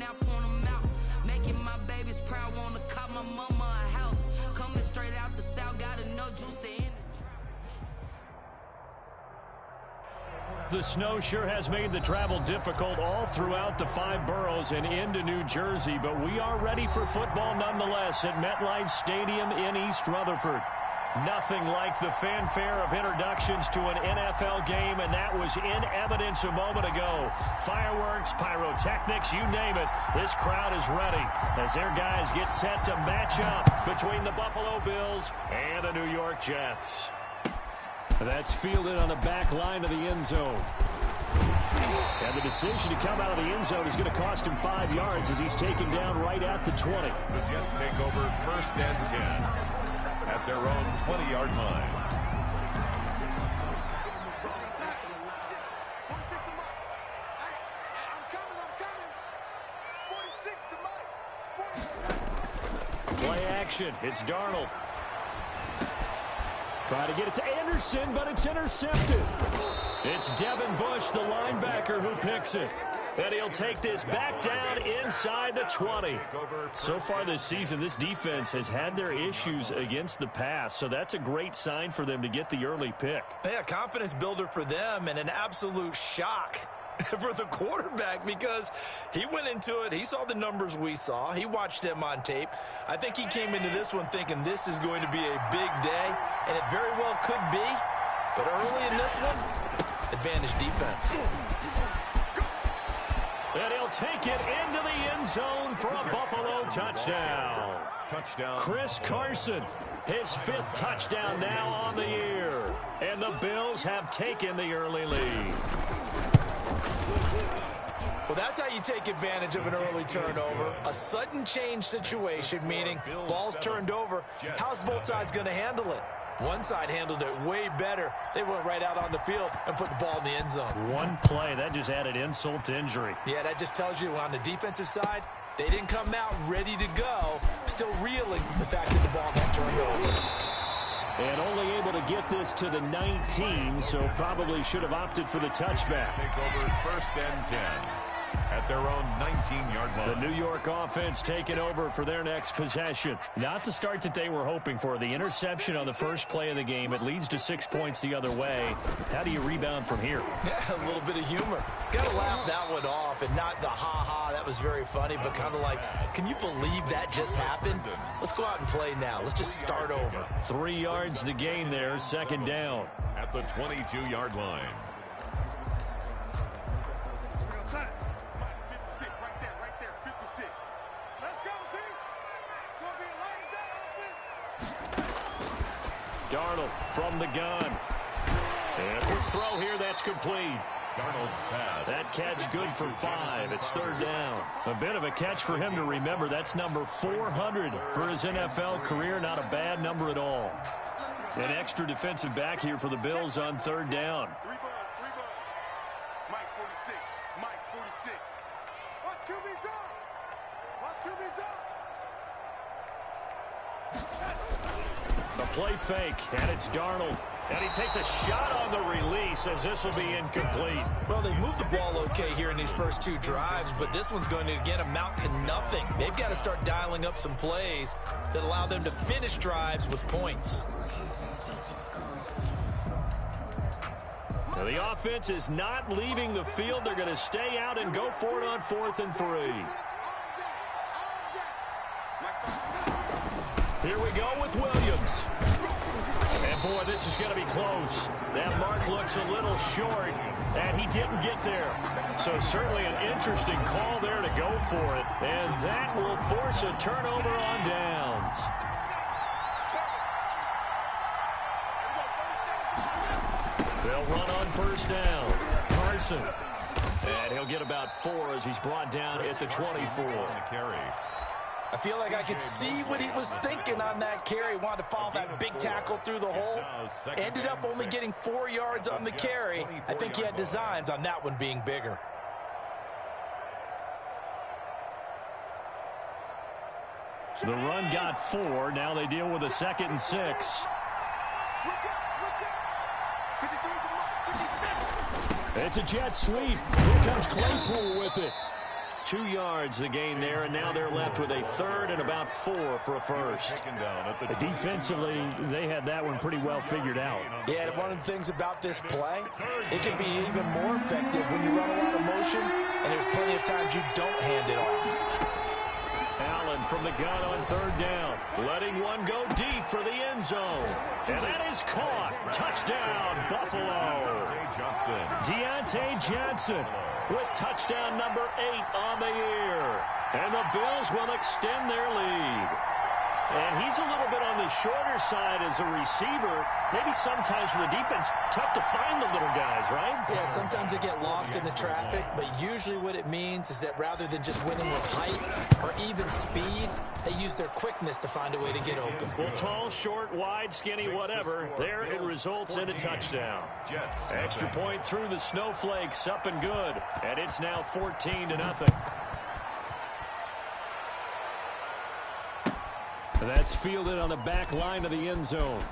now point them out. Making my babies proud, wanna cop my mama a house. Coming straight out the south, got enough juice to end the drought. The snow sure has made the travel difficult all throughout the 5 boroughs and into New Jersey, but we are ready for football nonetheless at MetLife Stadium in East Rutherford. Nothing like the fanfare of introductions to an NFL game, and that was in evidence a moment ago. Fireworks, pyrotechnics, you name it. This crowd is ready as their guys get set to match up between the Buffalo Bills and the New York Jets. That's fielded on the back line of the end zone. And the decision to come out of the end zone is going to cost him 5 yards as he's taken down right at the 20. The Jets take over 1st and 10 at their own 20-yard line. Play action. It's Darnold. Try to get it to Anderson, but it's intercepted. It's Devin Bush, the linebacker, who picks it. And he'll take this back down inside the 20. So far this season, this defense has had their issues against the pass, so that's a great sign for them to get the early pick. Yeah, confidence builder for them and an absolute shock for the quarterback because he went into it. He saw the numbers we saw. He watched them on tape. I think he came into this one thinking this is going to be a big day, and it very well could be. But early in this one, advantage defense. And he'll take it into the end zone for a Buffalo touchdown. Chris Carson, his 5th touchdown now on the year. And the Bills have taken the early lead. Well, that's how you take advantage of an early turnover. A sudden change situation, meaning ball's turned over. How's both sides going to handle it? One side handled it way better. They went right out on the field and put the ball in the end zone. One play, that just added insult to injury. Yeah, that just tells you on the defensive side, they didn't come out ready to go, still reeling from the fact that the ball got turned over. And only able to get this to the 19, so probably should have opted for the touchback. Take over 1st and 10 at their own 19-yard line. The New York offense taking over for their next possession. Not the start that they were hoping for. The interception on the first play of the game. It leads to 6 points the other way. How do you rebound from here? Yeah, a little bit of humor. Got to laugh that one off and not the ha-ha. That was very funny, but kind of like, can you believe that just happened? Let's go out and play now. Let's just start over. 3 yards to gain there, 2nd down. At the 22-yard line. Darnold from the gun. And quick throw here, that's complete. Darnold's pass. That catch good for 5. It's 3rd down. A bit of a catch for him to remember. That's number 400 for his NFL career. Not a bad number at all. An extra defensive back here for the Bills on 3rd down. Mike 46. Mike 46. Watch QB drop. Watch QB drop. A play fake, and it's Darnold. And he takes a shot on the release as this will be incomplete. Well, they moved the ball okay here in these first 2 drives, but this one's going to, again, amount to nothing. They've got to start dialing up some plays that allow them to finish drives with points. Now, the offense is not leaving the field. They're going to stay out and go for it on 4th and 3. Here we go with Williams. And, boy, this is going to be close. That mark looks a little short, and he didn't get there. So certainly an interesting call there to go for it. And that will force a turnover on downs. They'll run on 1st down. Carson. And he'll get about 4 as he's brought down at the 24. I feel like I could see what he was thinking on that carry. Wanted to follow that big tackle through the hole. Ended up only getting 4 yards on the carry. I think he had designs on that one being bigger. The run got 4. Now they deal with a 2nd and 6. It's a jet sweep. Here comes Claypool with it. 2 yards the gain there, and now they're left with a third and about 4 for a first. Defensively, they had that one pretty well figured out. Yeah, and one of the things about this play, it can be even more effective when you run a lot of motion, and there's plenty of times you don't hand it off. Allen from the gun on third down, letting one go deep for the end zone. And that is caught. Touchdown, Buffalo. Deontay Johnson with touchdown number 8 on the year. And the Bills will extend their lead. And he's a little bit on the shorter side as a receiver. Maybe sometimes for the defense, tough to find the little guys, right? Yeah, sometimes they get lost in the traffic, but usually what it means is that rather than just winning with height or even speed, they use their quickness to find a way to get open. Well, tall, short, wide, skinny, whatever, there it results in a touchdown. Extra point through the snowflakes, up and good. And it's now 14-0. That's fielded on the back line of the end zone.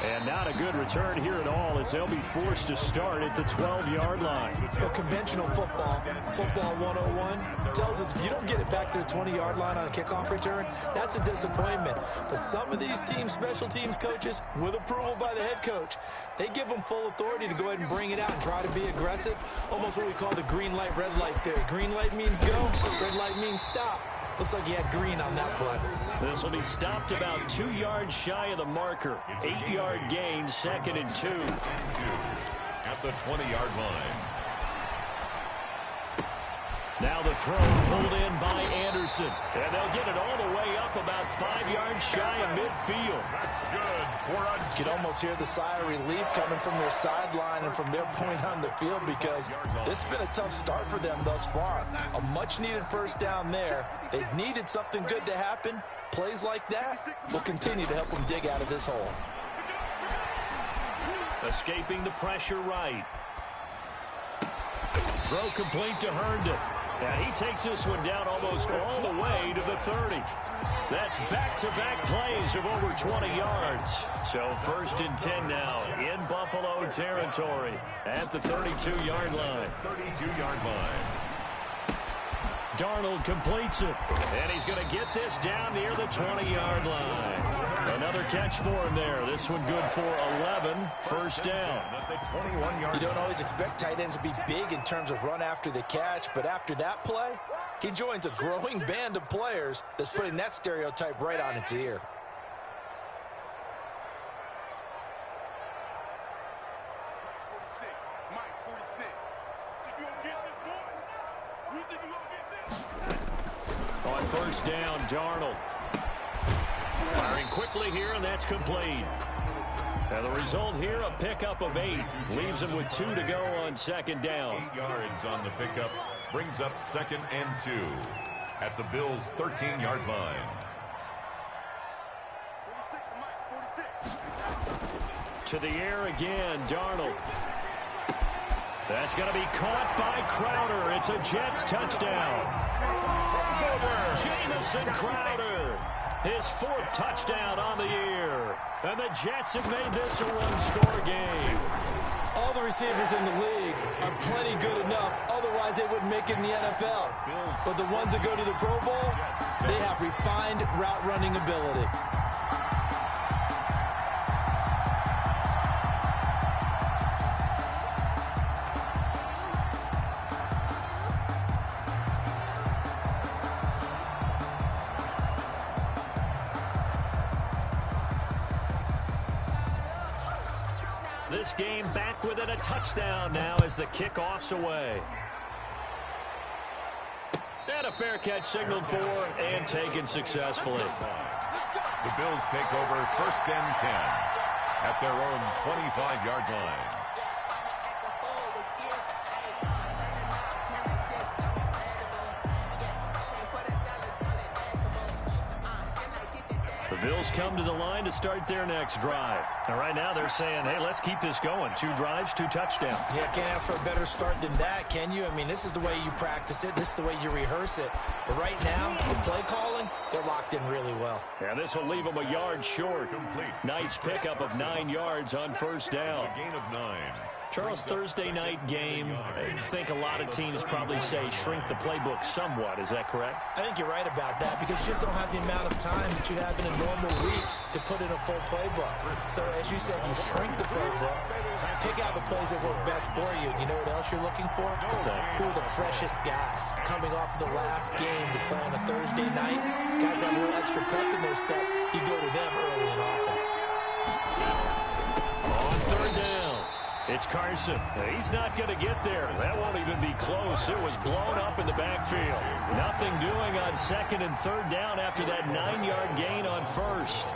And not a good return here at all as they'll be forced to start at the 12-yard line. Well, conventional football 101, tells us if you don't get it back to the 20-yard line on a kickoff return, that's a disappointment. But some of these special teams coaches, with approval by the head coach, they give them full authority to go ahead and bring it out and try to be aggressive, almost what we call the green light, red light theory. Green light means go, red light means stop. Looks like he had green on that play. This will be stopped about 2 yards shy of the marker. 8-yard gain, 2nd and 2. At the 20-yard line. Now the throw pulled in by Anderson. And they'll get it all the way up about 5 yards shy of midfield. That's good. You can almost hear the sigh of relief coming from their sideline and from their point on the field because this has been a tough start for them thus far. A much-needed first down there. They needed something good to happen. Plays like that will continue to help them dig out of this hole. Escaping the pressure right. Throw complete to Herndon. And he takes this one down almost all the way to the 30. That's back-to-back plays of over 20 yards. So 1st and 10 now in Buffalo territory at the 32-yard line. 32-yard line. Darnold completes it. And he's going to get this down near the 20-yard line. Another catch for him there. This one good for 11. First down. You don't always expect tight ends to be big in terms of run after the catch, but after that play, he joins a growing band of players that's putting that stereotype right on its ear. On first down, Darnold. Firing quickly here, and that's complete. And the result here, a pickup of 8. Leaves him with 2 to go on 2nd down. 8 yards on the pickup. Brings up 2nd and 2 at the Bills' 13-yard line. To the air again, Darnold. That's going to be caught by Crowder. It's a Jets touchdown. Jamison Crowder, his 4th touchdown on the year. And the Jets have made this a one-score game. All the receivers in the league are plenty good enough. Otherwise, they wouldn't make it in the NFL. But the ones that go to the Pro Bowl, they have refined route running ability. This game back within a touchdown now as the kickoff's away. And a fair catch signaled for and taken successfully. The Bills take over 1st and 10 at their own 25-yard line. The Bills come to the line to start their next drive. And right now they're saying, hey, let's keep this going. 2 drives, 2 touchdowns. Yeah, can't ask for a better start than that, can you? I mean, this is the way you practice it. This is the way you rehearse it. But right now, the play calling, they're locked in really well. And this will leave them a yard short. Complete. Nice pickup of 9 yards on first down. A gain of 9. Charles, Thursday night game, I think a lot of teams probably say shrink the playbook somewhat. Is that correct? I think you're right about that because you just don't have the amount of time that you have in a normal week to put in a full playbook. So, as you said, you shrink the playbook, pick out the plays that work best for you. You know what else you're looking for? Who are the freshest guys coming off the last game to play on a Thursday night? Guys have a little extra pep in their step. You go to them early and often. On third down, it's Carson. He's not going to get there. That won't even be close. It was blown up in the backfield. Nothing doing on second and third down after that 9-yard gain on first.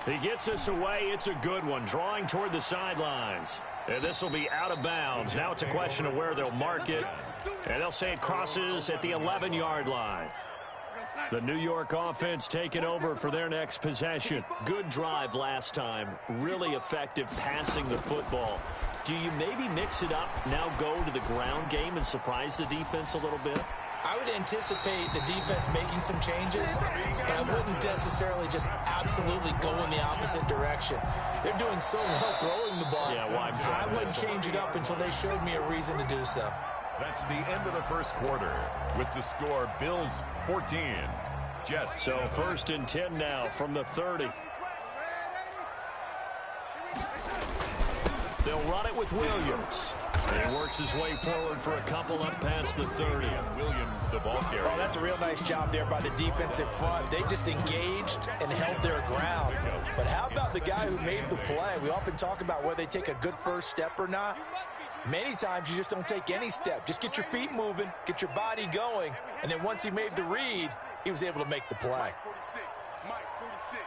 He gets us away. It's a good one, drawing toward the sidelines. And this will be out of bounds. Now it's a question of where they'll mark it. And they'll say it crosses at the 11-yard line. The New York offense taking over for their next possession. Good drive last time. Really effective passing the football. Do you maybe mix it up, now go to the ground game and surprise the defense a little bit? I would anticipate the defense making some changes, but I wouldn't necessarily just absolutely go in the opposite direction. They're doing so well throwing the ball. Yeah, why? I wouldn't change it up until they showed me a reason to do so. That's the end of the first quarter with the score Bills 14, Jets. So first and 10 now from the 30. They'll run it with Williams. And he works his way forward for a couple up past the 30. Williams, the ball carrier. Oh, that's a real nice job there by the defensive front. They just engaged and held their ground. But how about the guy who made the play? We often talk about whether they take a good first step or not. Many times you just don't take any step. Just get your feet moving, get your body going, and then once he made the read, he was able to make the play. Mike 46. Mike 46.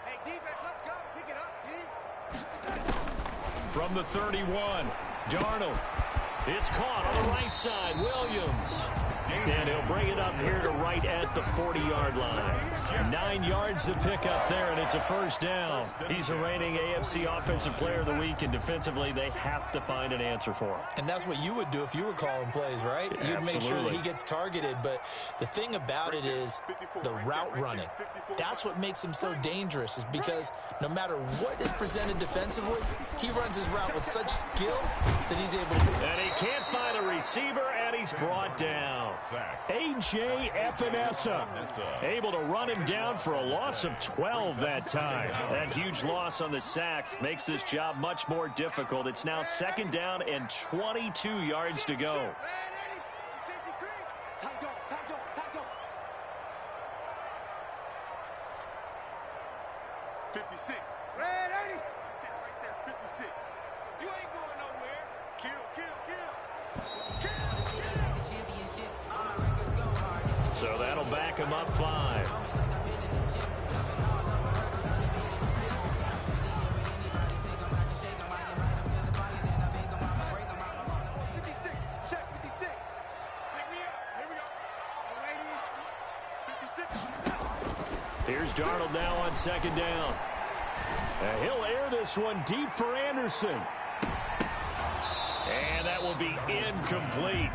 Hey, defense, let's go. Pick it up, D. From the 31, Darnold. It's caught on the right side. Williams. And he'll bring it up here to right at the 40-yard line. 9 yards to pick up there, and it's a first down. He's the reigning AFC Offensive Player of the Week, and defensively they have to find an answer for him. And that's what you would do if you were calling plays, right? Yeah, You'd make sure that absolutely. he gets targeted. But the thing about it is the route running. That's what makes him so dangerous, is because no matter what is presented defensively, he runs his route with such skill that he's able to. And he can't find a receiver, and he's brought down. A.J. Epinesa able to run him down for a loss of 12 that time. That huge loss on the sack makes this job much more difficult. It's now second down and 22 yards to go. 56. Red 80. Right there, 56. You ain't going nowhere. Kill, kill, kill. Kill, So that'll back him up 5. Here's Darnold now on second down. And he'll air this one deep for Anderson. And that will be incomplete.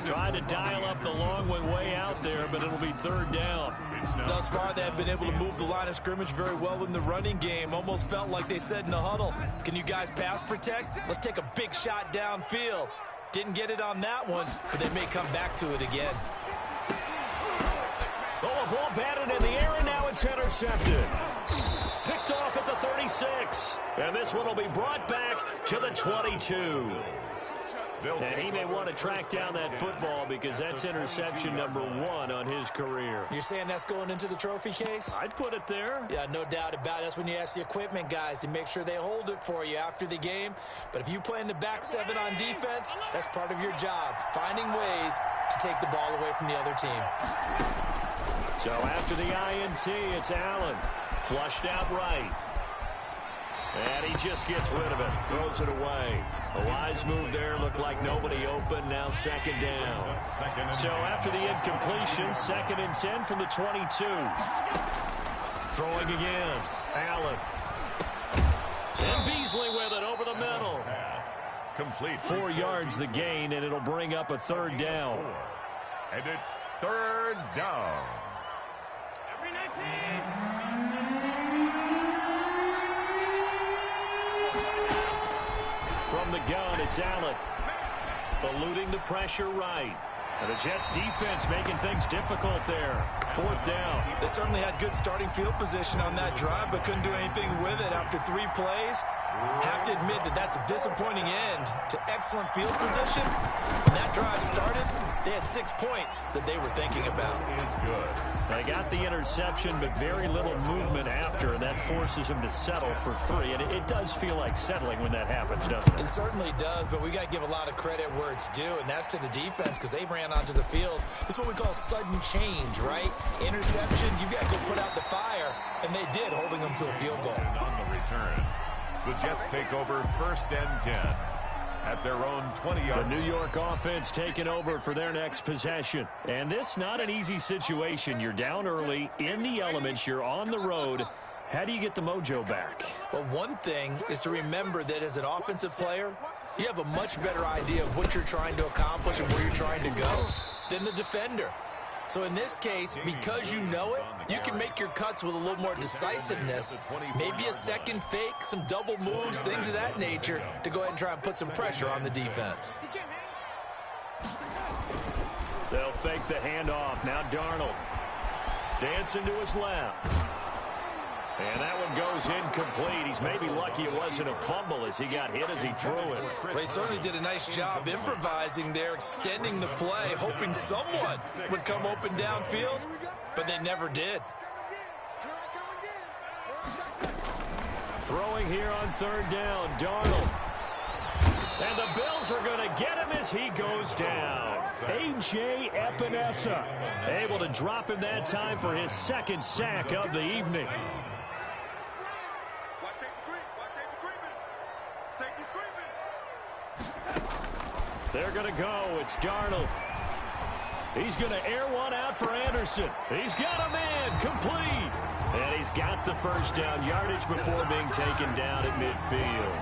Trying to dial up the long one way out there, but it'll be third down. Thus far, they have been able to move the line of scrimmage very well in the running game. Almost felt like they said in the huddle, can you guys pass protect? Let's take a big shot downfield. Didn't get it on that one, but they may come back to it again. Oh, a ball batted in the air, and now it's intercepted. Picked off at the 36. And this one will be brought back to the 22. And he may want to track down that football because that's interception number 1 on his career. You're saying that's going into the trophy case? I'd put it there. Yeah, no doubt about it. That's when you ask the equipment guys to make sure they hold it for you after the game. But if you play in the back 7 on defense, that's part of your job, finding ways to take the ball away from the other team. So after the INT, it's Allen. Flushed out right. And he just gets rid of it. Throws it away. A wise move there. Looked like nobody open. Now second down. So after the incompletion, second and 10 from the 22. Throwing again. Allen. And Beasley with it over the middle. Complete. 4 yards the gain, and it'll bring up a third down. And it's third down. from the gun, it's Allen. Eluding the pressure right. And the Jets defense making things difficult there. 4th down. They certainly had good starting field position on that drive, but couldn't do anything with it after 3 plays. Have to admit that that's a disappointing end to excellent field position. When that drive started, they had 6 points that they were thinking about. It's good. They got the interception, but very little movement after, and that forces them to settle for 3. And it does feel like settling when that happens, doesn't it? It certainly does, but we got to give a lot of credit where it's due, and that's to the defense because they ran onto the field. This is what we call sudden change, right? Interception, you got to go put out the fire, and they did, holding them to a field goal. And on the return, the Jets take over 1st and 10 at their own 20-yard. The New York offense taking over for their next possession. And this not an easy situation. You're down early, in the elements, you're on the road. How do you get the mojo back? Well, one thing is to remember that as an offensive player, you have a much better idea of what you're trying to accomplish and where you're trying to go than the defender. So in this case, because you know it, you can make your cuts with a little more decisiveness. Maybe a second fake, some double moves, things of that nature to go ahead and try and put some pressure on the defense. They'll fake the handoff. Now Darnold. Dancing to his left. And that one goes incomplete. He's maybe lucky it wasn't a fumble as he got hit as he threw it. They certainly did a nice job improvising there, extending the play, hoping someone would come open downfield, but they never did. Throwing here on 3rd down, Darnold. And the Bills are going to get him as he goes down. A.J. Epinesa able to drop him that time for his 2nd sack of the evening. They're going to go. It's Darnold. He's going to air one out for Anderson. He's got a man complete. And he's got the 1st down yardage before being taken down at midfield.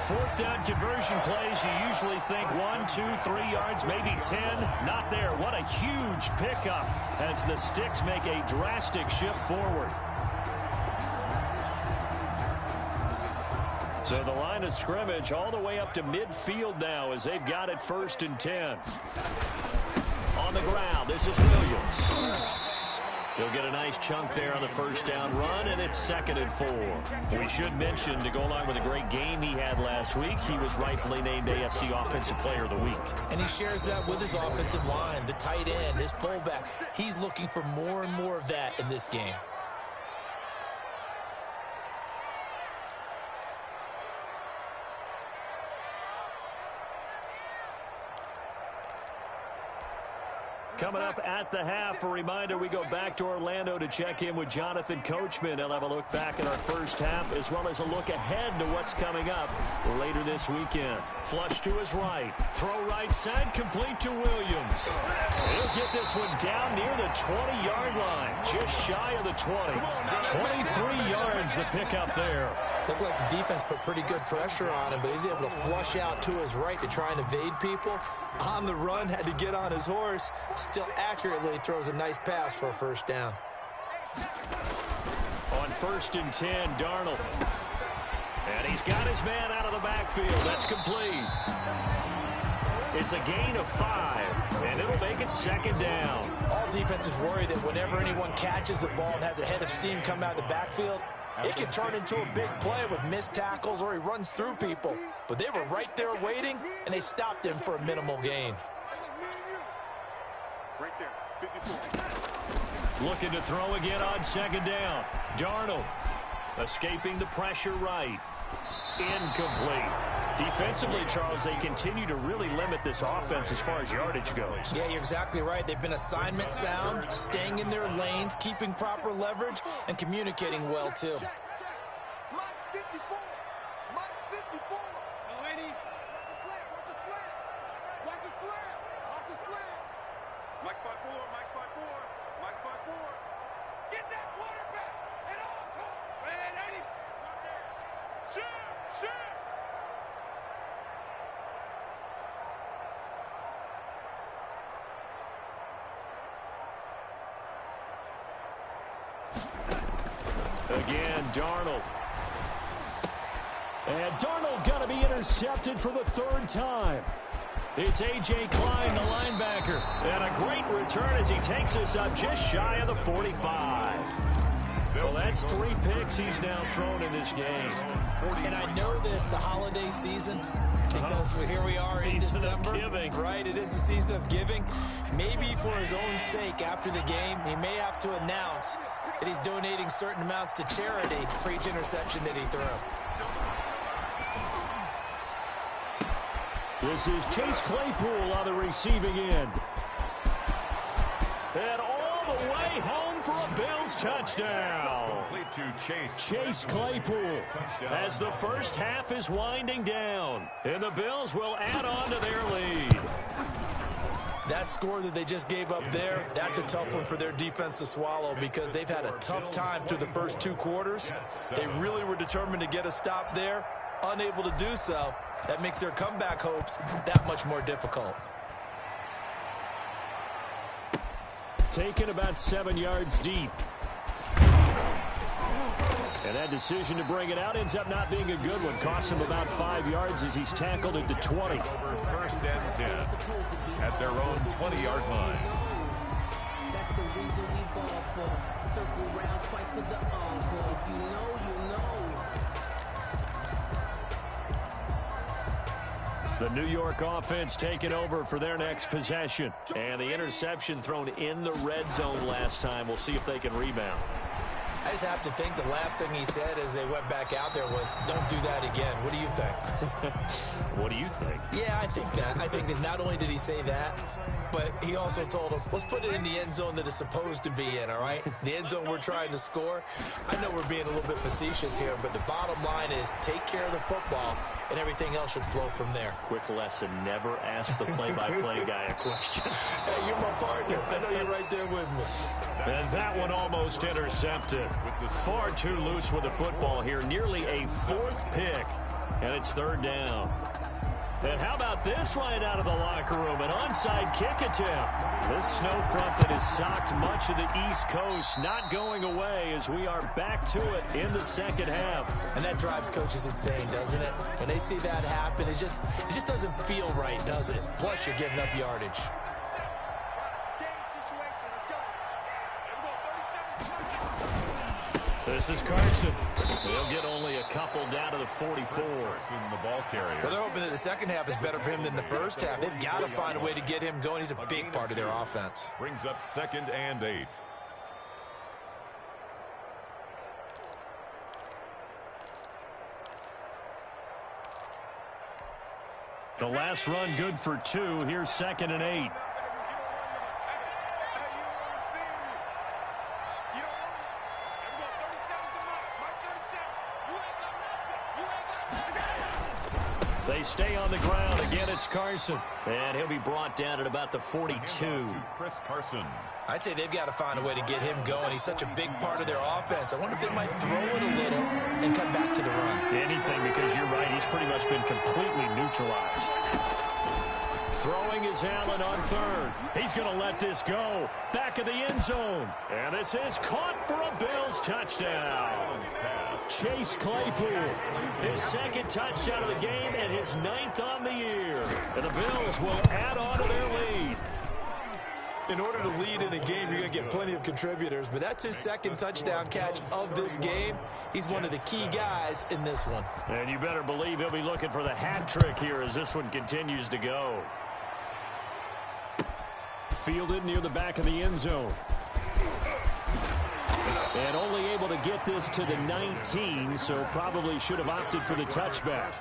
4th down conversion plays, you usually think 1, 2, 3 yards, maybe 10. Not there. What a huge pickup as the Sticks make a drastic shift forward. So the line of scrimmage all the way up to midfield now as they've got it 1st and 10. On the ground, this is Williams. He'll get a nice chunk there on the 1st down run, and it's 2nd and 4. We should mention, to go along with a great game he had last week, he was rightfully named AFC Offensive Player of the Week. And he shares that with his offensive line, the tight end, his fullback. He's looking for more and more of that in this game. Coming up at the half, a reminder, we go back to Orlando to check in with Jonathan Coachman. He'll have a look back at our 1st half as well as a look ahead to what's coming up later this weekend. Flush to his right. Throw right side, complete to Williams. He'll get this one down near the 20-yard line, just shy of the 20. 23 yards the pickup there. Looked like the defense put pretty good pressure on him, but he's able to flush out to his right to try and evade people. On the run, had to get on his horse. Still accurately throws a nice pass for a 1st down. On 1st and 10, Darnold. And he's got his man out of the backfield. That's complete. It's a gain of 5, and it'll make it 2nd down. All defenses worry that whenever anyone catches the ball and has a head of steam come out of the backfield, it can turn into a big play with missed tackles or he runs through people. But they were right there waiting, and they stopped him for a minimal gain. Right there, 54. Looking to throw again on 2nd down. Darnold escaping the pressure right. Incomplete. Defensively, Charles, they continue to really limit this offense as far as yardage goes. Yeah, you're exactly right. They've been assignment sound, staying in their lanes, keeping proper leverage, and communicating well, too. Mike's 54. Mike's 54. Lady, watch a slant. Watch a slant. Watch a slant. Mike's 5-4. Mike's 5-4. Mike's 5-4. Get that quarterback. And all come. Man, 80. Watch it. Shoot. Again, Darnold. And Darnold going to be intercepted. intercepted for the third time. It's A.J. Klein, the linebacker. And a great return as he takes us up just shy of the 45. Well, that's 3 picks he's now thrown in this game. And I know this, the holiday season, because here we are in December. Of giving. Right, it is the season of giving. Maybe for his own sake, after the game, he may have to announce that he's donating certain amounts to charity for each interception that he threw. This is Chase Claypool on the receiving end. And all the way home for a Bills touchdown. Complete to Chase Claypool as the first half is winding down. And the Bills will add on to their lead. That score that they just gave up there, that's a tough one for their defense to swallow because they've had a tough time through the first 2 quarters. They really were determined to get a stop there, unable to do so. That makes their comeback hopes that much more difficult. Taken about 7 yards deep. And that decision to bring it out ends up not being a good one. Costs him about 5 yards as he's tackled at the 20. over first and 10 at their own 20-yard line. That's the reason we ball for. Circle round twice for the encore. If you know, you know. The New York offense taking over for their next possession. And the interception thrown in the red zone last time. We'll see if they can rebound. I just have to think the last thing he said as they went back out there was, don't do that again. What do you think? What do you think? Yeah, I think that. I think that not only did he say that, but he also told him, let's put it in the end zone that it's supposed to be in, all right? The end zone we're trying to score. I know we're being a little bit facetious here, but the bottom line is take care of the football, and everything else should flow from there. Quick lesson, never ask the play-by-play guy a question. Hey, you're my partner. I know you're right there with me. And that one almost intercepted. Far too loose with the football here. Nearly a 4th pick. And it's 3rd down. And how about this right out of the locker room? An onside kick attempt. This snow front that has socked much of the East Coast not going away as we are back to it in the second half. And that drives coaches insane, doesn't it? When they see that happen, it just doesn't feel right, does it? Plus, you're giving up yardage. This is Carson. They'll get only a couple down to the 44. In the ball carrier. Well, they're hoping that the second half is better for him than the first half. They've got to find a way to get him going. He's a big part of their offense. Brings up 2nd and 8. The last run good for 2. Here's 2nd and 8. They stay on the ground. Again, it's Carson. And he'll be brought down at about the 42. Chris Carson. I'd say they've got to find a way to get him going. He's such a big part of their offense. I wonder if they might throw it a little and come back to the run. Anything, because you're right. He's pretty much been completely neutralized. Throwing is Allen on 3rd. He's going to let this go. Back of the end zone. And this is caught for a Bills touchdown. Chase Claypool. His 2nd touchdown of the game and his 9th on the year. And the Bills will add on to their lead. In order to lead in a game, you're going to get plenty of contributors, but that's his 2nd touchdown catch of this game. He's one of the key guys in this one. And you better believe he'll be looking for the hat trick here as this one continues to go. Fielded near the back of the end zone. And only able to get this to the 19, so probably should have opted for the touchback.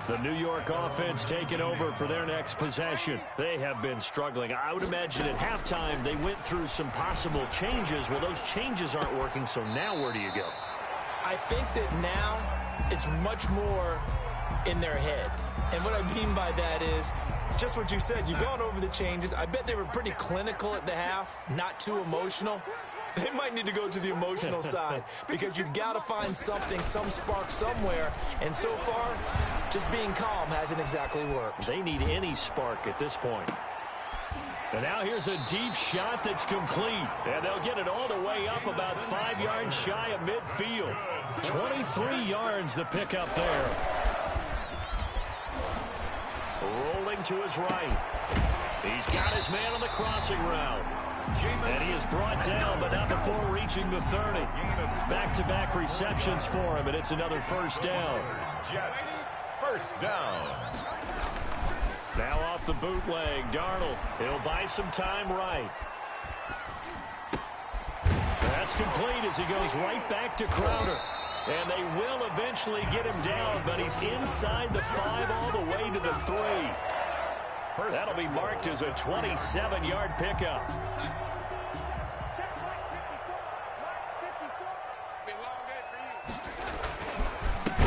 The New York offense taking over for their next possession. They have been struggling. I would imagine at halftime they went through some possible changes. Well, those changes aren't working, so now where do you go? I think that now it's much more in their head. And what I mean by that is just what you said. You've gone over the changes. I bet they were pretty clinical at the half, not too emotional. They might need to go to the emotional side because you've got to find something, some spark somewhere. And so far, just being calm hasn't exactly worked. They need any spark at this point. And now here's a deep shot that's complete. And they'll get it all the way up about 5 yards shy of midfield. 23 yards the pickup there. Rolling to his right. He's got his man on the crossing route. And he is brought down, but not before reaching the 30. Back-to-back receptions for him, and it's another first down. Jets, first down. Now off the bootleg, Darnold. He'll buy some time right. That's complete as he goes right back to Crowder. And they will eventually get him down, but he's inside the 5 all the way to the 3. That'll be marked as a 27-yard pickup.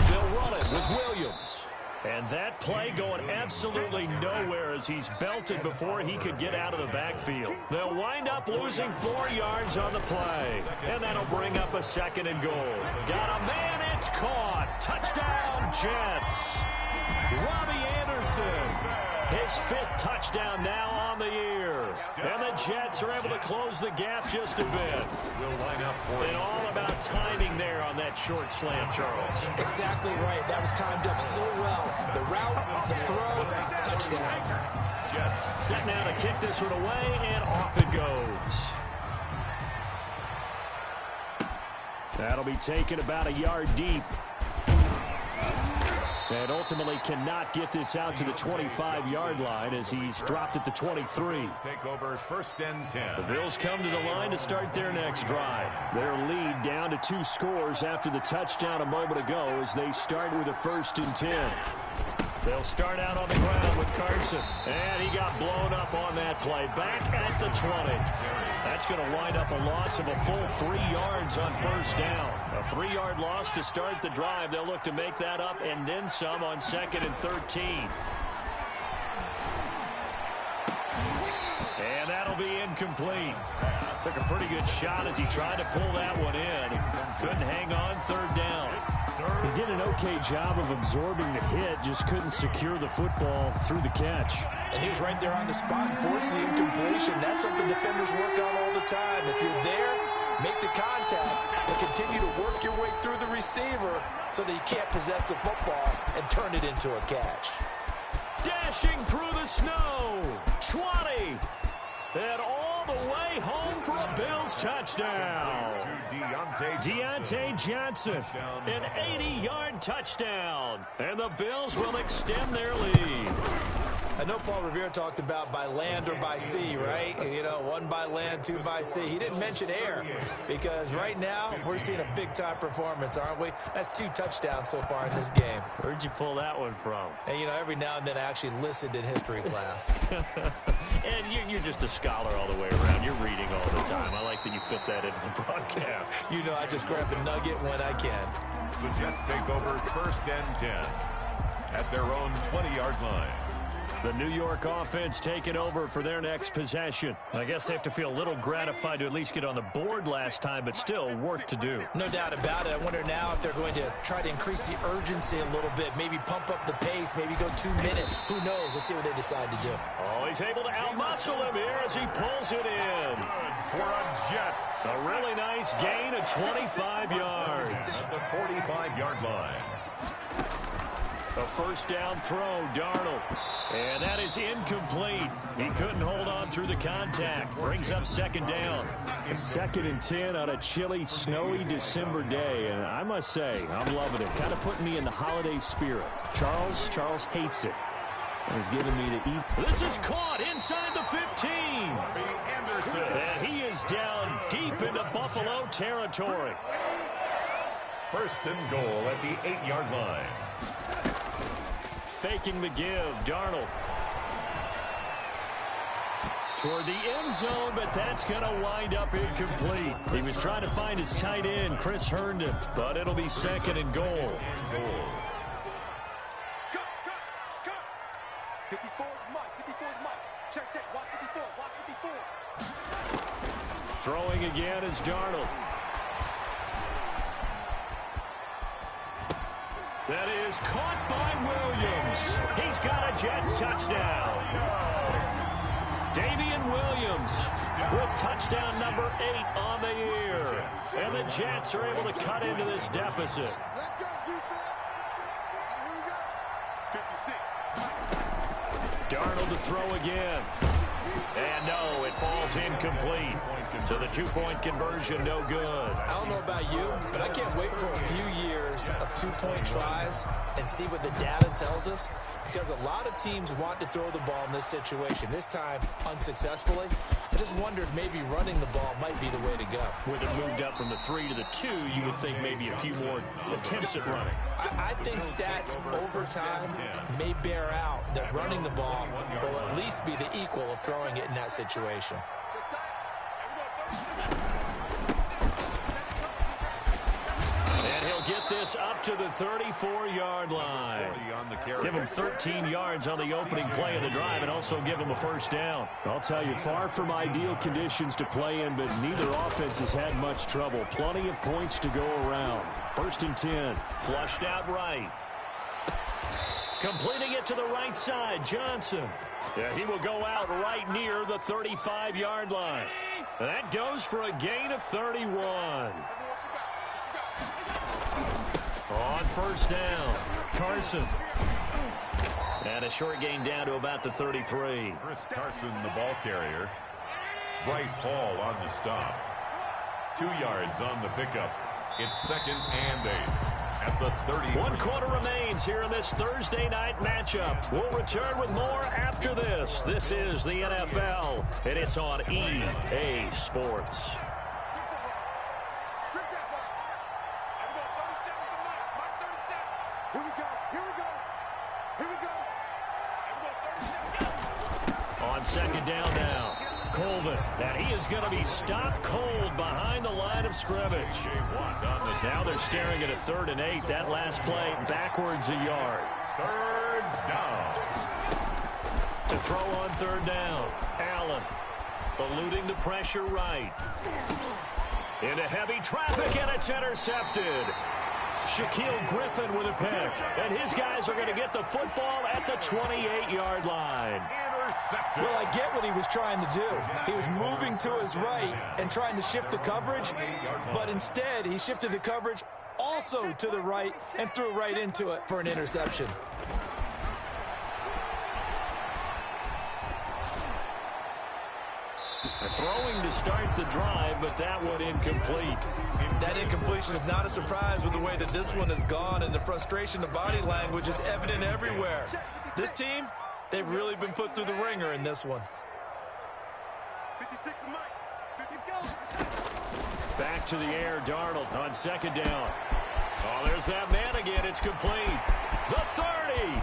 They'll run it with Williams. And that play going absolutely nowhere as he's belted before he could get out of the backfield. They'll wind up losing 4 yards on the play. And that'll bring up a 2nd and goal. Got a man, it's caught. Touchdown, Jets. Robbie Anderson. His 5th touchdown now on the year. And the Jets are able to close the gap just a bit. We'll line up for and all about timing there on that short slant, Charles. Exactly right. That was timed up so well. The route, the throw, touchdown. Jets. Set now to kick this one away, and off it goes. That'll be taken about a yard deep. And ultimately cannot get this out to the 25-yard line as he's dropped at the 23. Take over 1st and 10. The Bills come to the line to start their next drive. Their lead down to 2 scores after the touchdown a moment ago as they start with a 1st and 10. They'll start out on the ground with Carson. And he got blown up on that play. Back at the 20. That's going to wind up a loss of a full 3 yards on 1st down. A 3-yard loss to start the drive. They'll look to make that up and then some on 2nd and 13. And that'll be incomplete. Took a pretty good shot as he tried to pull that one in. Couldn't hang on 3rd down. He did an okay job of absorbing the hit, just couldn't secure the football through the catch. And he was right there on the spot and forcing the incompletion. That's something defenders work on all the time. If you're there, make the contact, but continue to work your way through the receiver so that you can't possess the football and turn it into a catch. Dashing through the snow, 20, and all the way home for a Bills touchdown. Deontay Johnson, an 80-yard touchdown, and the Bills will extend their lead. I know Paul Revere talked about by land or by sea, right? You know, 1 by land, 2 by sea. He didn't mention air because right now we're seeing a big-time performance, aren't we? That's 2 touchdowns so far in this game. Where'd you pull that one from? And, you know, every now and then I actually listened in history class. And you're just a scholar all the way around. You're reading all the time. I like that you fit that into the broadcast. You know, I just grab a nugget when I can. The Jets take over 1st and 10 at their own 20-yard line. The New York offense taking over for their next possession. I guess they have to feel a little gratified to at least get on the board last time, but still work to do. No doubt about it. I wonder now if they're going to try to increase the urgency a little bit, maybe pump up the pace, maybe go 2 minutes. Who knows? Let's see what they decide to do. Oh, he's able to outmuscle him here as he pulls it in. For a Jets. A really nice gain of 25 yards. At the 45-yard line. A 1st down throw, Darnold. And that is incomplete. He couldn't hold on through the contact. Brings up 2nd down. A 2nd and 10 on a chilly, snowy December day. And I must say, I'm loving it. Kind of putting me in the holiday spirit. Charles hates it. And he's giving me the eat. This is caught inside the 15. And he is down deep into Buffalo territory. 1st and goal at the 8-yard line. Faking the give, Darnold. Toward the end zone, but that's going to wind up incomplete. He was trying to find his tight end, Chris Herndon, but it'll be 2nd and goal. Cut. 54 is Mike. 54 is Mike. Check. Watch 54. Watch 54. Throwing again is Darnold. That is caught by Williams. He's got a Jets touchdown. Damian Williams with touchdown number 8 on the year. And the Jets are able to cut into this deficit. Let's go, defense. Here we go. 56. Darnold to throw again. And no, it falls incomplete. So the two-point conversion, no good. I don't know about you, but I can't wait for a few years of two-point tries and see what the data tells us, because a lot of teams want to throw the ball in this situation, this time unsuccessfully. I just wondered maybe running the ball might be the way to go. With it moved up from the 3 to the 2, you would think maybe a few more attempts at running. I think stats over time may bear out that running the ball will at least be the equal of throwing it in that situation. And he'll get this up to the 34-yard line. Give him 13 yards on the opening play of the drive and also give him a first down. I'll tell you, far from ideal conditions to play in, but neither offense has had much trouble. Plenty of points to go around. 1st and 10. Flushed out right. Completing it to the right side, Johnson. Yeah, he will go out right near the 35-yard line. And that goes for a gain of 31. On first down, Carson. And a short gain down to about the 33. Chris Carson, the ball carrier. Bryce Hall on the stop. 2 yards on the pickup. It's 2nd and 8 at the 30. 1 quarter remains here in this Thursday night matchup. We'll return with more after this. This is the NFL, and it's on EA Sports. On 2nd down now, Colvin, and he is going to be stopped cold behind the line of scrimmage. Now they're staring at a 3rd and 8. That last play backwards a yard. 3rd down. To throw on 3rd down, Allen eluding the pressure right. Into heavy traffic, and it's intercepted. Shaquille Griffin with a pick, and his guys are going to get the football at the 28-yard line. Well, I get what he was trying to do. He was moving to his right and trying to shift the coverage, but instead he shifted the coverage also to the right and threw right into it for an interception. Throwing to start the drive, but that one incomplete. That incompletion is not a surprise with the way that this one has gone, and the frustration, the body language is evident everywhere. This team, they've really been put through the ringer in this one. 56 to Mike. 50 go. Back to the air, Darnold on 2nd down. Oh, there's that man again. It's complete. The 30.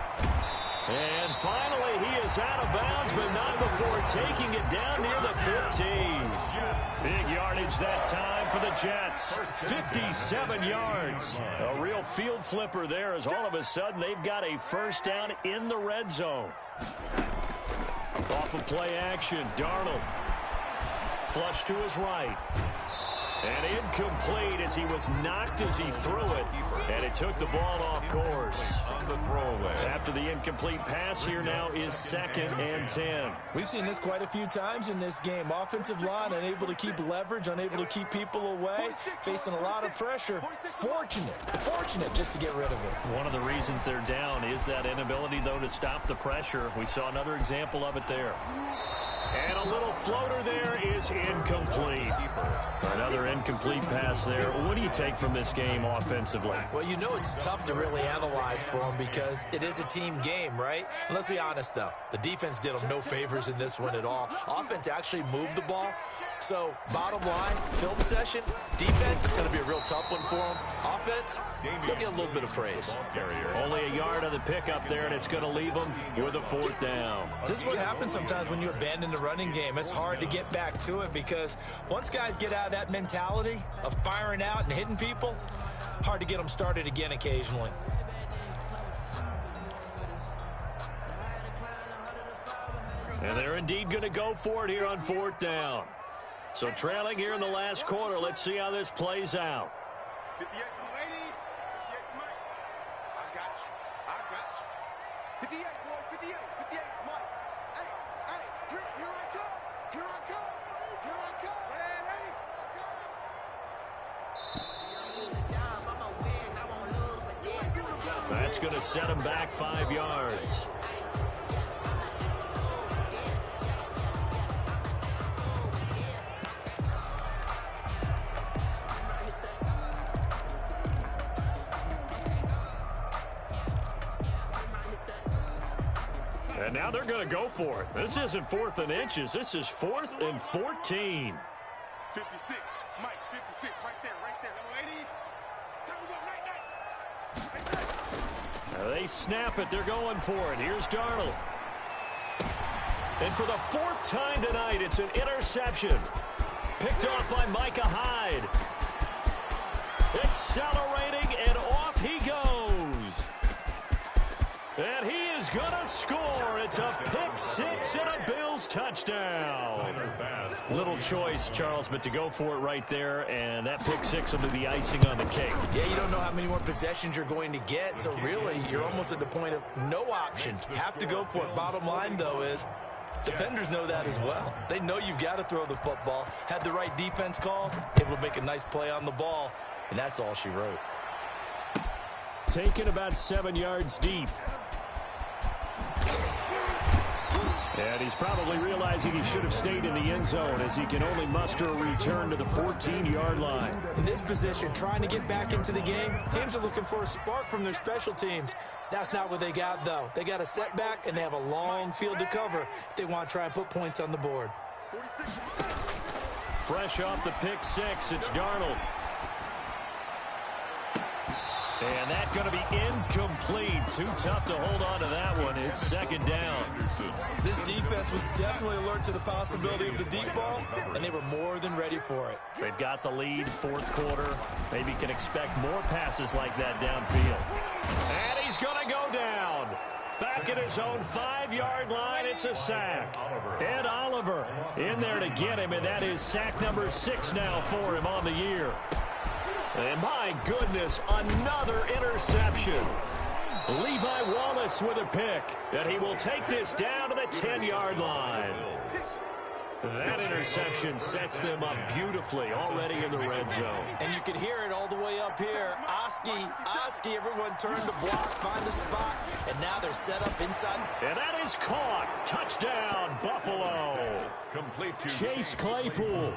And finally, he is out of bounds, but not before taking it down near the 15. Big yardage that time for the Jets. 57 yards. A real field flipper there, as all of a sudden they've got a first down in the red zone. Off of play action, Darnold. Flush to his right. And incomplete as he was knocked as he threw it. And it took the ball off course. On the throwaway. After the incomplete pass, here now is 2nd and 10. We've seen this quite a few times in this game. Offensive line unable to keep leverage, unable to keep people away, facing a lot of pressure. Fortunate just to get rid of it. One of the reasons they're down is that inability, though, to stop the pressure. We saw another example of it there. And a little floater there is incomplete. Another incomplete pass there. What do you take from this game offensively? Well, you know it's tough to really analyze for them because it is a team game, right? And let's be honest, though. The defense did them no favors in this one at all. Offense actually moved the ball. So, bottom line, film session, defense is going to be a real tough one for them. Offense, they'll get a little bit of praise. Only a yard on the pickup there, and it's going to leave them with a 4th down. This is what happens sometimes when you abandon the running game. It's hard to get back to it because once guys get out of that mentality of firing out and hitting people, hard to get them started again occasionally. And they're indeed going to go for it here on 4th down. So trailing here in the last quarter, let's see how this plays out. 58 to Lady. 58 to Mike. I got you. 58, boys. 58. 58 to Mike. Hey. Here I come. Here I come. Here I come. That's going to set him back 5 yards. And now they're going to go for it. This isn't 4th and inches. This is 4th and 14. 56. Mike, 56. Right there. Lady. Time up. Night. They snap it. They're going for it. Here's Darnold. And for the 4th time tonight, it's an interception. Picked off by Micah Hyde. Accelerating, and off he goes. And he is going to score. It's a pick 6 and a Bills touchdown. Little choice, Charles, but to go for it right there, and that pick 6 will be the icing on the cake. Yeah, you don't know how many more possessions you're going to get, so really you're almost at the point of no options. Have to go for it. Bottom line, though, is defenders know that as well. They know you've got to throw the football. Had the right defense call, able to make a nice play on the ball, and that's all she wrote. Taken about 7 yards deep. And he's probably realizing he should have stayed in the end zone as he can only muster a return to the 14-yard line. In this position, trying to get back into the game, teams are looking for a spark from their special teams. That's not what they got, though. They got a setback, and they have a long field to cover if they want to try and put points on the board. Fresh off the pick 6, it's Darnold. And that's going to be incomplete. Too tough to hold on to that one. It's 2nd down. This defense was definitely alert to the possibility of the deep ball, and they were more than ready for it. They've got the lead, 4th quarter. Maybe can expect more passes like that downfield. And he's going to go down. Back at his own 5-yard line, it's a sack. Ed Oliver in there to get him, and that is sack number 6 now for him on the year. And my goodness, another interception. Levi Wallace with a pick, and he will take this down to the 10-yard line. That interception sets them up beautifully already in the red zone. And you could hear it all the way up here. Oski, everyone turned to block, find a spot, and now they're set up inside. And that is caught. Touchdown, Buffalo. Complete to Chase Claypool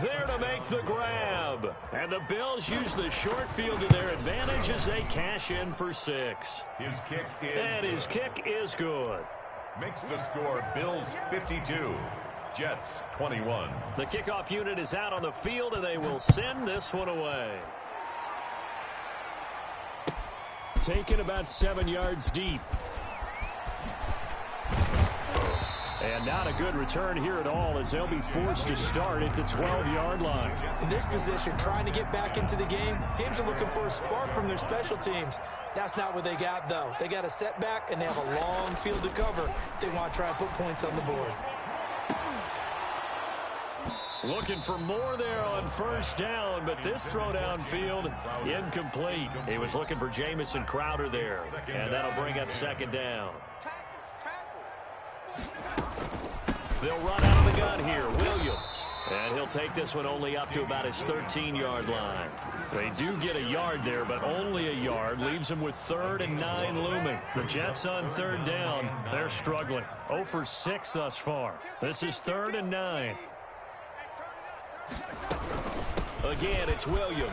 there to make the grab. And the Bills use the short field to their advantage as they cash in for 6. His kick is And his kick is good. Makes the score Bills 52. Jets 21. The kickoff unit is out on the field, and they will send this one away. Taken about 7 yards deep. And not a good return here at all as they'll be forced to start at the 12-yard line. In this position, trying to get back into the game, teams are looking for a spark from their special teams. That's not what they got, though. They got a setback, and they have a long field to cover if they want to try and put points on the board. Looking for more there on 1st down, but this throw downfield incomplete. He was looking for Jamison Crowder there, and that'll bring up 2nd down. They'll run out of the gun here. Williams. And he'll take this one only up to about his 13-yard line. They do get a yard there, but only a yard. Leaves them with 3rd and 9 looming. The Jets on 3rd down. They're struggling. 0 for 6 thus far. This is 3rd and 9. Again, it's Williams.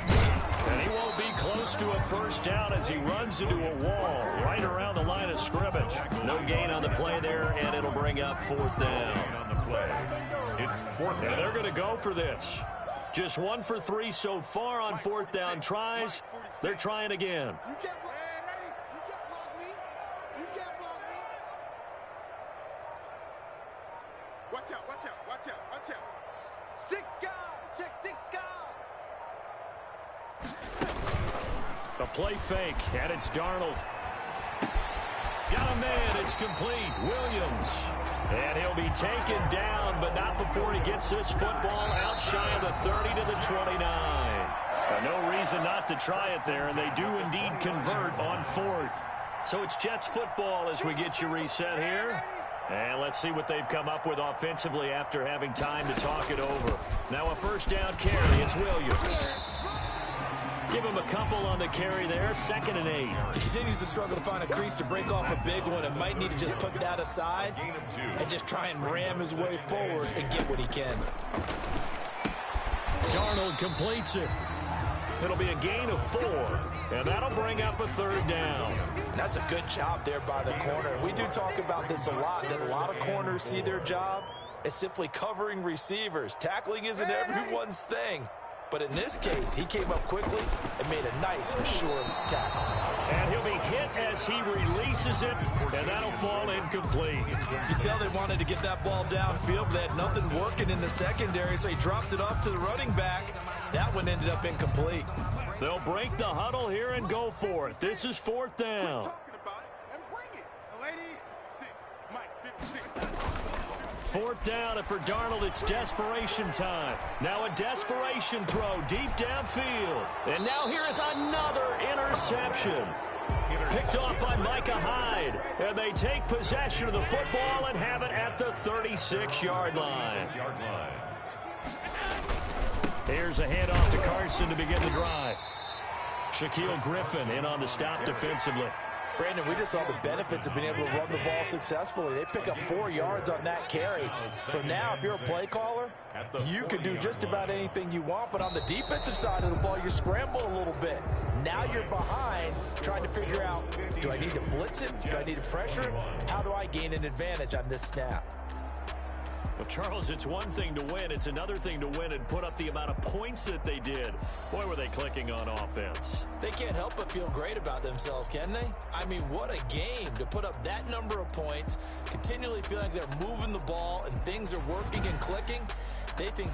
And he won't be close to a 1st down as he runs into a wall right around the line of scrimmage. No gain on the play there, and it'll bring up 4th down. on the play. It's 4th down. And they're going to go for this. Just 1 for 3 so far on 4th down tries. They're trying again. You can't block me. You can't block me. Watch out, watch out, watch out, watch out. 6 guard. Check 6 guard. A play fake, and it's Darnold. Got a man, it's complete. Williams. And he'll be taken down, but not before he gets this football out shy of the 30 to the 29. No reason not to try it there, and they do indeed convert on 4th. So it's Jets football as we get you reset here. And let's see what they've come up with offensively after having time to talk it over. Now a 1st down carry, it's Williams. Give him a couple on the carry there, 2nd and 8. He continues to struggle to find a crease to break off a big one and might need to just put that aside and just try and ram his way forward and get what he can. Darnold completes it. It'll be a gain of 4, and that'll bring up a 3rd down. And that's a good job there by the corner. We do talk about this a lot, that a lot of corners see their job as simply covering receivers. Tackling isn't everyone's thing. But in this case, he came up quickly and made a nice, sure tackle. And he'll be hit as he releases it, and that'll fall incomplete. You can tell they wanted to get that ball downfield, but they had nothing working in the secondary, so he dropped it off to the running back. That one ended up incomplete. They'll break the huddle here and go for it. This is 4th down. 4th down, and for Darnold, it's desperation time. Now a desperation throw deep downfield. And now here is another interception. Picked off by Micah Hyde. And they take possession of the football and have it at the 36-yard line. Here's a handoff to Carson to begin the drive. Shaquille Griffin in on the stop defensively. Brandon, we just saw the benefits of being able to run the ball successfully. They pick up 4 yards on that carry. So now if you're a play caller, you can do just about anything you want. But on the defensive side of the ball, you scramble a little bit. Now you're behind trying to figure out, do I need to blitz it? Do I need to pressure it? How do I gain an advantage on this snap? Well, Charles, it's one thing to win. It's another thing to win and put up the amount of points that they did. Boy, were they clicking on offense. They can't help but feel great about themselves, can they? I mean, what a game to put up that number of points, continually feeling like they're moving the ball and things are working and clicking. They think